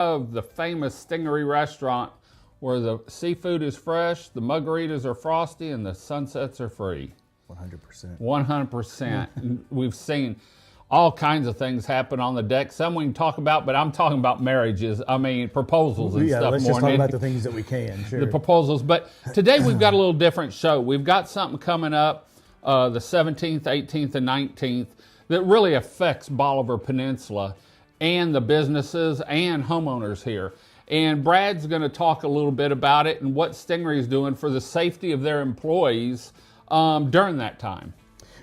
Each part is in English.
Of the famous Stingaree restaurant where the seafood is fresh, the margaritas are frosty, and the sunsets are free. 100%. 100%. We've seen all kinds of things happen on the deck. Some we can talk about, but I'm talking about marriages. I mean, proposals and stuff. Let's more just talk about the things that we can. Sure. The proposals. But today we've got a little different show. We've got something coming up the 17th, 18th, and 19th that really affects Bolivar Peninsula and the businesses and homeowners here. And Brad's going to talk a little bit about it and what Stingaree is doing for the safety of their employees during that time.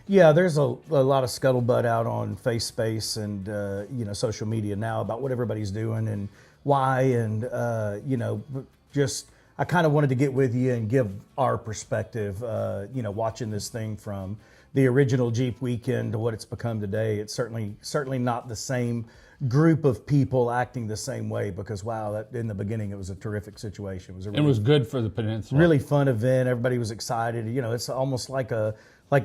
Yeah, there's a lot of scuttlebutt out on FaceSpace and social media now about what everybody's doing and why, and just I kind of wanted to get with you and give our perspective. Watching this thing from the original Jeep weekend to what it's become today, it's certainly not the same group of people acting the same way, because that in the beginning it was a terrific situation. It was good for the peninsula. Really fun event. Everybody was excited. It's almost like the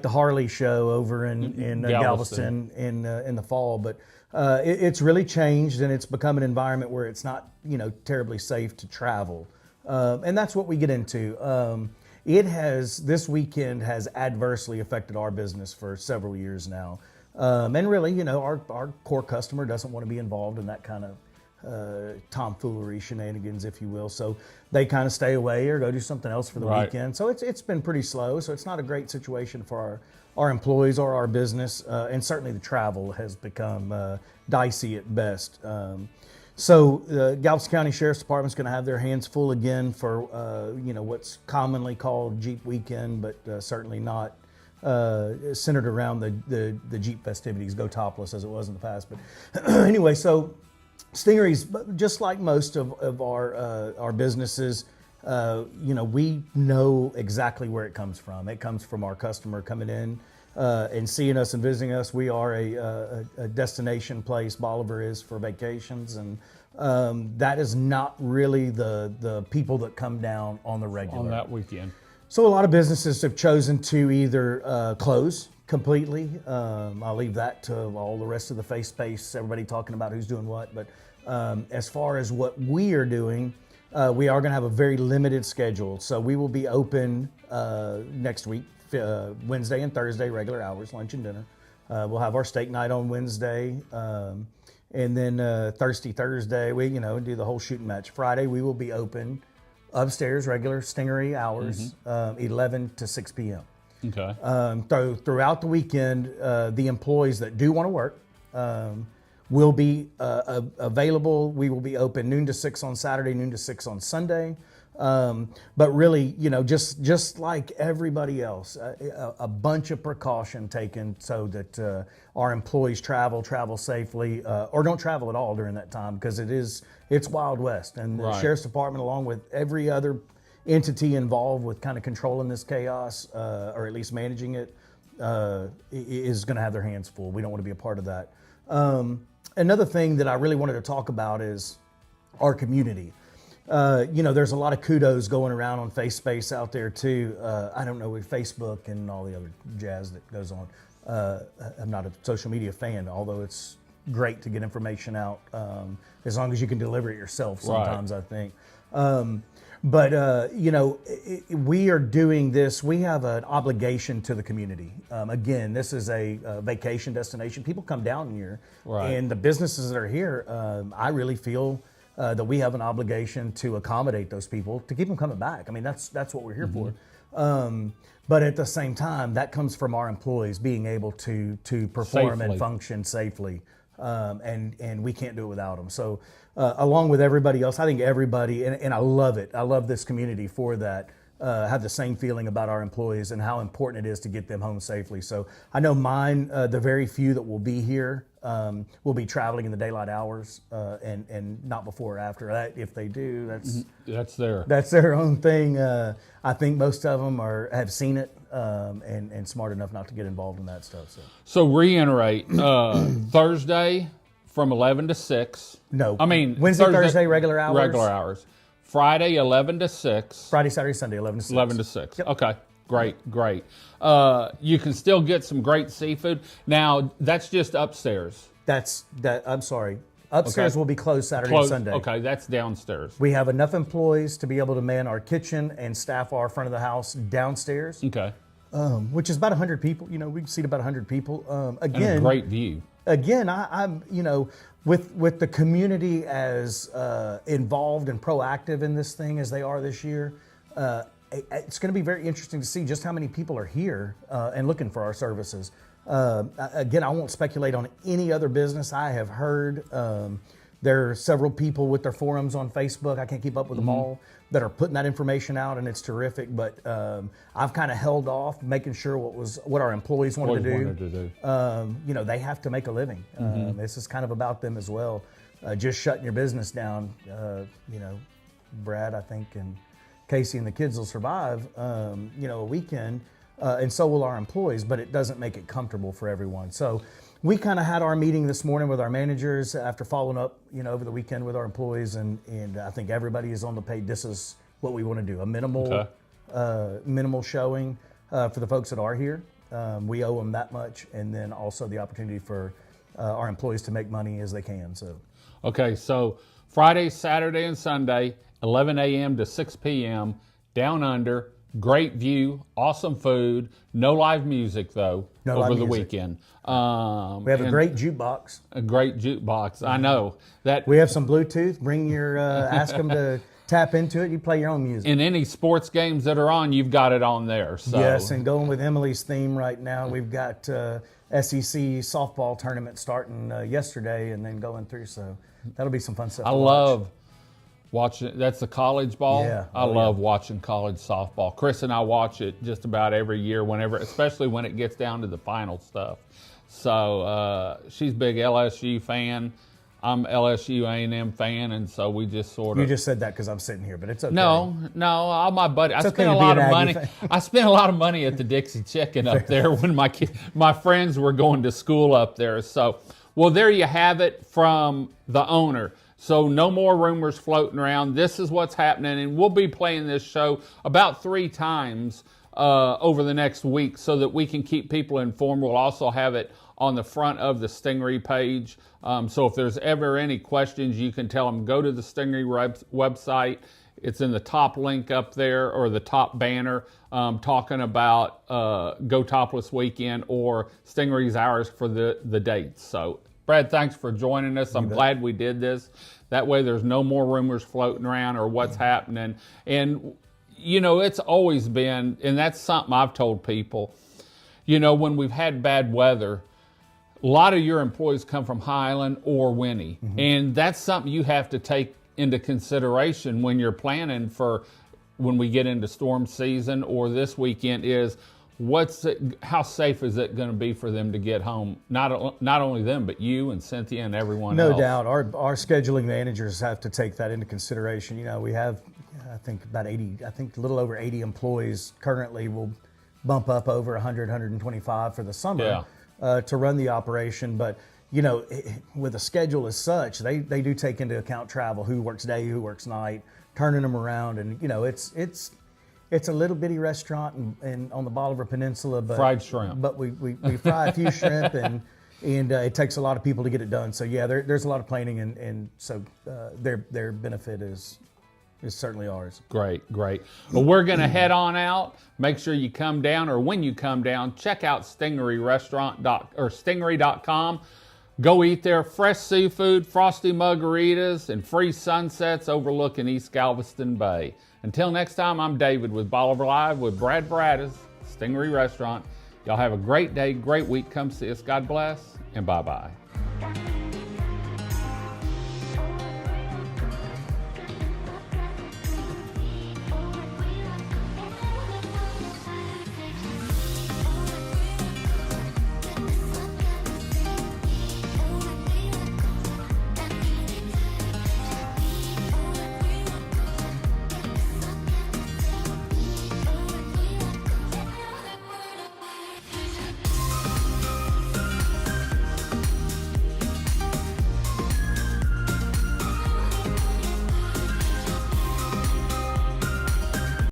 Harley show over in Galveston in the fall, but it's really changed, and it's become an environment where it's not terribly safe to travel, and that's what we get into. This weekend has adversely affected our business for several years now. And really, our core customer doesn't want to be involved in that kind of tomfoolery, shenanigans, if you will. So they kind of stay away or go do something else for the weekend. So it's been pretty slow. So it's not a great situation for our employees or our business. And certainly the travel has become dicey at best. So the Galveston County Sheriff's Department's going to have their hands full again for what's commonly called Jeep Weekend, but certainly not centered around the Jeep festivities, go topless, as it was in the past. But anyway, so Stingaree's, just like most of our businesses, we know exactly where it comes from. It comes from our customer coming in and seeing us and visiting us. We are a destination place, Bolivar is, for vacations, and that is not really the people that come down on the regular. On that weekend. So a lot of businesses have chosen to either close completely. I'll leave that to all the rest of the face space, everybody talking about who's doing what. But as far as what we are doing, we are going to have a very limited schedule. So we will be open next week, Wednesday and Thursday, regular hours, lunch and dinner. We'll have our steak night on Wednesday. And then Thursday, we do the whole shooting match. Friday, we will be open upstairs, regular Stingaree hours, 11 to 6 p.m. Okay. Throughout the weekend, the employees that do want to work will be available. We will be open noon to 6 on Saturday, noon to 6 on Sunday. But really, just like everybody else, a bunch of precaution taken so that our employees travel safely, or don't travel at all during that time, because it's Wild West. And the Sheriff's Department, along with every other entity involved with kind of controlling this chaos, or at least managing it, is going to have their hands full. We don't want to be a part of that. Another thing that I really wanted to talk about is our community. There's a lot of kudos going around on FaceSpace out there too. I don't know, with Facebook and all the other jazz that goes on. I'm not a social media fan, although it's great to get information out, as long as you can deliver it yourself sometimes, I think. But we are doing this. We have an obligation to the community. Again, this is a vacation destination. People come down here, and the businesses that are here, I really feel that we have an obligation to accommodate those people, to keep them coming back. I mean, that's what we're here for. But at the same time, that comes from our employees being able to perform and function safely, and we can't do it without them. So along with everybody else, I think everybody, and I love it, I love this community for that, have the same feeling about our employees and how important it is to get them home safely. So I know mine, the very few that will be here, will be traveling in the daylight hours, and not before or after. That, if they do, that's their own thing. I think most of them have seen it, and smart enough not to get involved in that stuff. So reiterate, Thursday from 11 to 6. No, I mean Wednesday, Thursday, regular hours. Regular hours. Friday, 11 to 6. Friday, Saturday, Sunday, 11 to 6. 11 to 6. Yep. Okay, great. You can still get some great seafood. Now, that's just upstairs. I'm sorry. Upstairs Okay. will be closed Saturday and Sunday. Okay, that's downstairs. We have enough employees to be able to man our kitchen and staff our front of the house downstairs, Okay. which is about 100 people. You know, we can seat about 100 people. And a Again, great view. I'm with the community as involved and proactive in this thing as they are this year. It's going to be very interesting to see just how many people are here and looking for our services. Again, I won't speculate on any other business. I have heard there are several people with their forums on Facebook. I can't keep up with them all that are putting that information out, and it's terrific. But I've kind of held off, making sure what our employees wanted to do. They have to make a living. This is kind of about them as well. Just shutting your business down, Brad, I think, and Casey and the kids will survive, a weekend, and so will our employees, but it doesn't make it comfortable for everyone. So we kind of had our meeting this morning with our managers after following up, over the weekend with our employees, and I think everybody is on the page. This is what we want to do, a minimal showing for the folks that are here. We owe them that much, and then also the opportunity for our employees to make money as they can. So, Okay, so Friday, Saturday, and Sunday, 11 a.m. to 6 p.m., down under, great view, awesome food, no live music though, over the weekend. We have a great jukebox. A great jukebox, I know. That We have some Bluetooth. Bring your, ask them to tap into it. You play your own music. in any sports games that are on, you've got it on there. So. Yes, and going with Emily's theme right now, we've got SEC softball tournament starting yesterday and then going through, so that'll be some fun stuff. I to love watching. That's the college ball. Yeah. I love watching college softball. Chris and I watch it just about every year, especially when it gets down to the final stuff. So she's a big LSU fan. I'm LSU A&M fan, and so we just sort of. You just said that because I'm sitting here, but it's okay. No, all my buddies. I okay spent a to be lot an of Aggie money. fan. I spent a lot of money at the Dixie Chicken up there when my friends were going to school up there. So, well, there you have it from the owner. So no more rumors floating around. This is what's happening, and we'll be playing this show about 3 times over the next week so that we can keep people informed. We'll also have it on the front of the Stingaree page. So if there's ever any questions, you can tell them, go to the Stingaree website. It's in the top link up there, or the top banner, talking about Go Topless Weekend or Stingaree's hours for the dates. So Brad, thanks for joining us. I'm glad we did this. That way there's no more rumors floating around or what's happening. And, it's always been, and that's something I've told people, when we've had bad weather, a lot of your employees come from Highland or Winnie. And that's something you have to take into consideration when you're planning for when we get into storm season or this weekend is, how safe is it going to be for them to get home? Not only them, but you and Cynthia and everyone else. No doubt. Our scheduling managers have to take that into consideration. We have, I think, about 80, a little over 80 employees currently. Will bump up over 100, 125 for the summer to run the operation. But, with a schedule as such, they do take into account travel, who works day, who works night, turning them around. And, it's a little bitty restaurant and on the Bolivar Peninsula, but fried shrimp. But we fry a few shrimp, and it takes a lot of people to get it done. So yeah, there's a lot of planning, and so their benefit is certainly ours. Great. Well, we're going to head on out. Make sure you come down, or when you come down, check out Stingaree.com. Go eat there. Fresh seafood, frosty margaritas, and free sunsets overlooking East Galveston Bay. Until next time, I'm David with Bolivar Live with Brad Braddis, Stingaree Restaurant. Y'all have a great day, great week. Come see us. God bless, and bye-bye.